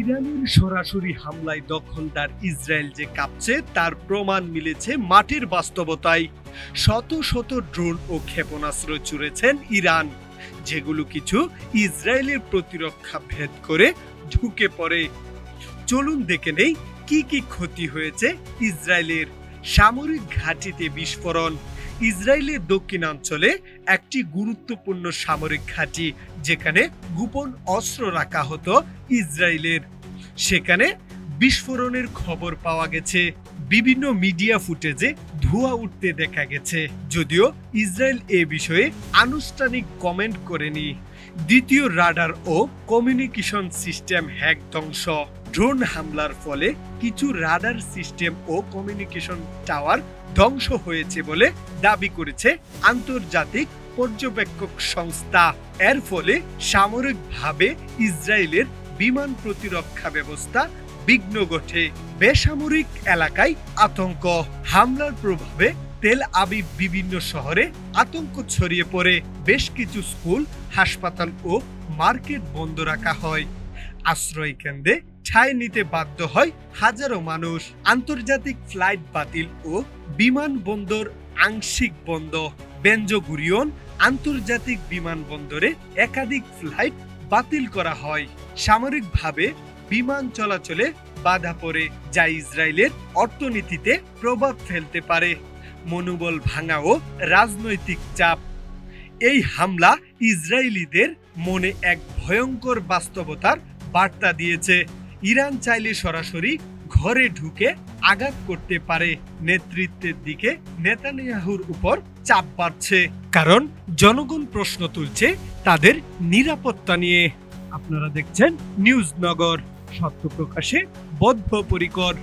ইরানের সরাসরি হামলায় দখলদার ইসরায়েল যে কাঁপছে তার প্রমাণ মিলেছে মাটির বাস্তবতায়। শত শত ড্রোন ও ক্ষেপণাস্ত্র ছুড়েছেন ইরান, যেগুলো কিছু ইসরায়েলের প্রতিরক্ষা ভেদ করে ঢুকে পড়ে। চলুন দেখে নেই কি কি ক্ষতি হয়েছে ইসরায়েলের। সামরিক ঘাঁটিতে বিস্ফোরণ। ইসরায়েলের দক্ষিণাঞ্চলে একটি গুরুত্বপূর্ণ সামরিক ঘাঁটি, যেখানে গোপন অস্ত্র রাখা হতো ইসরায়েলের, সেখানে বিস্ফোরণের খবর পাওয়া গেছে। বিভিন্ন মিডিয়া ফুটেজে ধোঁয়া উঠতে দেখা গেছে, যদিও ইসরায়েল এ বিষয়ে আনুষ্ঠানিক কমেন্ট করেনি। দ্বিতীয়, রাডার ও কমিউনিকেশন সিস্টেম হ্যাক ধ্বংস। ড্রোন হামলার ফলে কিছু রাডার সিস্টেম ও কমিউনিকেশন টাওয়ার ধ্বংস হয়েছে বলে দাবি করেছে আন্তর্জাতিক পর্যবেক্ষক সংস্থা। এর ফলে সামরিকভাবে ইসরায়েলের বিমান প্রতিরক্ষা ব্যবস্থা বিঘ্ন ঘটে। বেসামরিক এলাকায় আতঙ্ক। হামলার প্রভাবে তেল আবিব বিভিন্ন শহরে আতঙ্ক ছড়িয়ে পড়ে। বেশ কিছু স্কুল, হাসপাতাল ও মার্কেট বন্ধ রাখা হয়। আশ্রয় কেন্দ্রে ঠাঁই নিতে বাধ্য হয় হাজারো মানুষ। আন্তর্জাতিক ফ্লাইট বাতিল ও বিমানবন্দর আংশিক বন্ধ। বেনজুরিয়ন আন্তর্জাতিক বিমানবন্দরে একাধিক ফ্লাইট বাতিল করা হয়। সামরিকভাবে বিমান চলাচলে বাধা পড়ে, যা ইসরায়েলের অর্থনীতিতে প্রভাব ফেলতে পারে। মনোবল ভাঙা ও রাজনৈতিক চাপ। এই হামলা ইসরায়েলিদের মনে এক ভয়ঙ্কর বাস্তবতার বার্তা দিয়েছে। ইরান চাইলে সরাসরি ঘরে ঢুকে আঘাত করতে পারে। নেতৃত্বের দিকে নেতানিয়াহুর উপর চাপ বাড়ছে, কারণ জনগণ প্রশ্ন তুলছে তাদের নিরাপত্তা নিয়ে। আপনারা দেখছেন নিউজ নগর, সত্য প্রকাশে বদ্ধপরিকর।